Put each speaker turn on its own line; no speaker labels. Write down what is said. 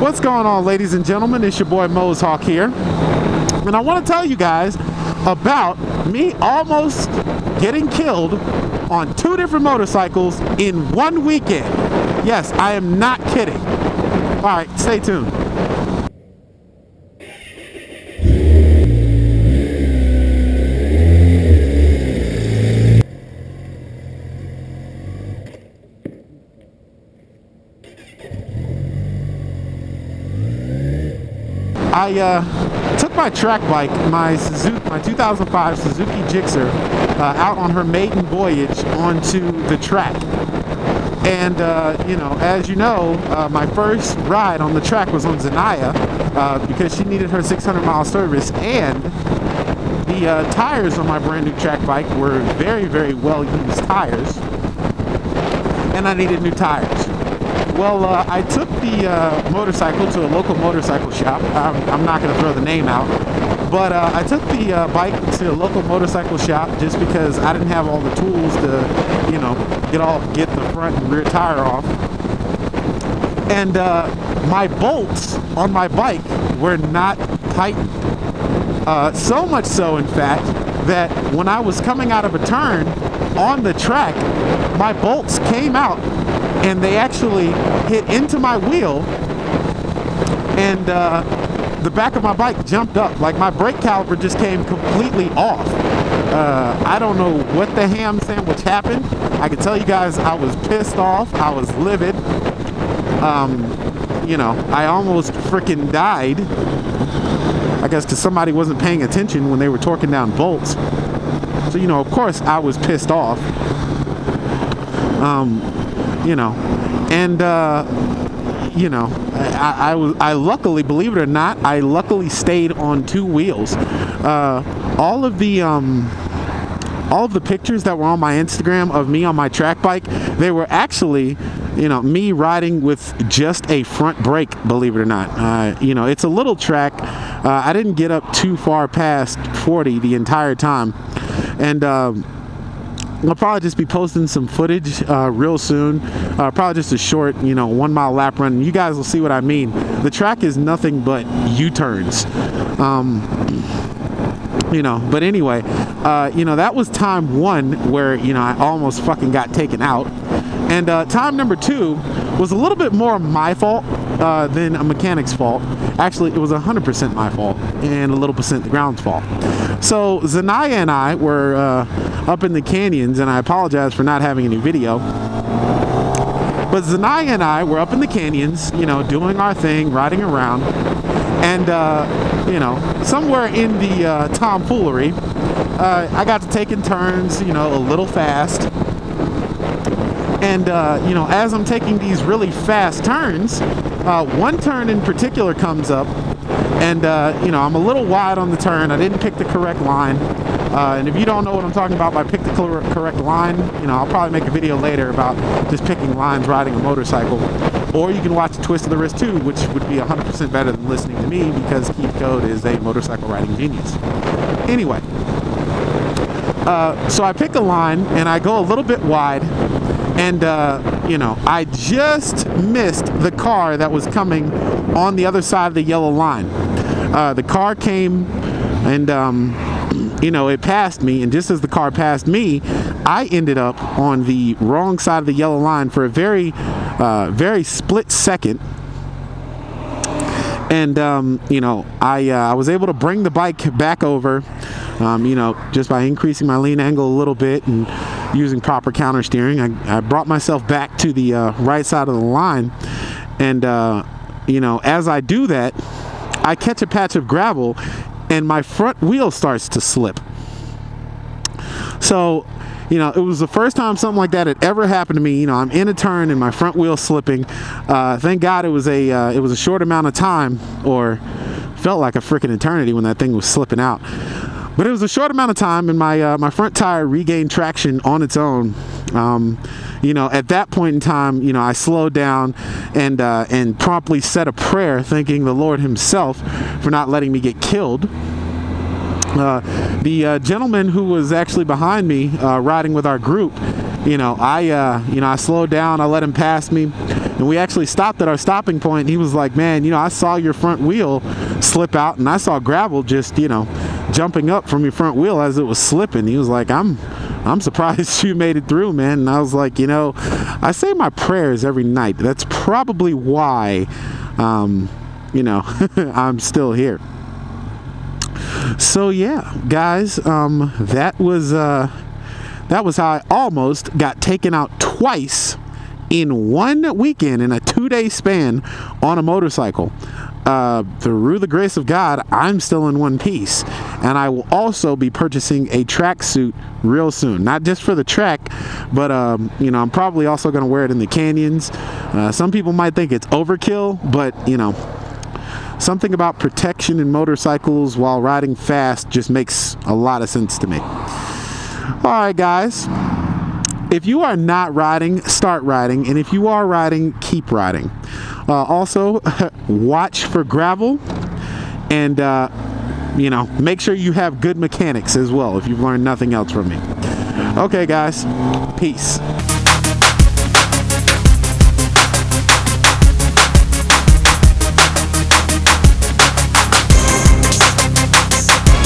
What's going on, ladies and gentlemen? It's your boy Motovlog here, and I want to tell you guys about me almost getting killed on 2 different motorcycles in 1 weekend. Yes, I am not kidding. All right, stay tuned. I took my track bike, my 2005 Suzuki Gixxer, out on her maiden voyage onto the track. And, as you know, my first ride on the track was on Zanaya because she needed her 600-mile service, and the tires on my brand new track bike were very, very well-used tires, and I needed new tires. Well, I took the motorcycle to a local motorcycle shop. I'm not going to throw the name out, but I took the bike to a local motorcycle shop just because I didn't have all the tools to, get the front and rear tire off. And my bolts on my bike were not tightened. So much so, in fact, that when I was coming out of a turn on the track, my bolts came out and they actually hit into my wheel, and the back of my bike jumped up. Like, my brake caliper just came completely off. I don't know what the ham sandwich happened. I can tell you guys I was pissed off. I was livid. I almost freaking died. I guess because somebody wasn't paying attention when they were torquing down bolts. So, of course I was pissed off. I luckily, believe it or not, I luckily stayed on 2 wheels. All of the pictures that were on my Instagram of me on my track bike, they were actually, me riding with just a front brake, believe it or not. It's a little track. I didn't get up too far past 40 the entire time. And, I'll probably just be posting some footage real soon. Probably just a short, 1 mile lap run. You guys will see what I mean. The track is nothing but U-turns. But anyway, that was time 1 where, I almost fucking got taken out. And time number 2 was a little bit more my fault than a mechanic's fault. Actually, it was 100% my fault and a little percent the ground's fault. So Zanaya and I were up in the canyons, and I apologize for not having any video. But Zanaya and I were up in the canyons, doing our thing, riding around, and somewhere in the tomfoolery, I got to taking turns, a little fast. And, as I'm taking these really fast turns, one turn in particular comes up, and, I'm a little wide on the turn. I didn't pick the correct line. And if you don't know what I'm talking about by pick the correct line, I'll probably make a video later about just picking lines riding a motorcycle. Or you can watch Twist of the Wrist 2, which would be 100% better than listening to me, because Keith Code is a motorcycle riding genius. Anyway, so I pick a line, and I go a little bit wide. And, I just missed the car that was coming on the other side of the yellow line. The car came and, it passed me. And just as the car passed me, I ended up on the wrong side of the yellow line for a very, very split second. And, I was able to bring the bike back over, just by increasing my lean angle a little bit and using proper counter steering. I brought myself back to the right side of the line, and as I do that, I catch a patch of gravel and my front wheel starts to slip. So it was the first time something like that had ever happened to me. I'm in a turn and my front wheel slipping. Thank God it was a short amount of time, or felt like a freaking eternity when that thing was slipping out. But it was a short amount of time, and my front tire regained traction on its own. At that point in time, I slowed down and promptly said a prayer, thanking the Lord Himself for not letting me get killed. The gentleman who was actually behind me, riding with our group, I slowed down. I let him pass me. And we actually stopped at our stopping point. And he was like, man, you know, I saw your front wheel slip out, and I saw gravel just, you know, jumping up from your front wheel as it was slipping. He was like, I'm surprised you made it through, man. And I was like, you know, I say my prayers every night. That's probably why, you know, I'm still here. So yeah, guys, that was how I almost got taken out twice in one weekend, in a 2-day span, on a motorcycle. Through the grace of God, I'm still in one piece, and I will also be purchasing a tracksuit real soon. Not just for the track, but you know, I'm probably also going to wear it in the canyons. Some people might think it's overkill, but you know, something about protection in motorcycles while riding fast just makes a lot of sense to me. All right, guys. If you are not riding, start riding, and if you are riding, keep riding. Also, watch for gravel, and you know, make sure you have good mechanics as well if you've learned nothing else from me. Okay, guys, peace.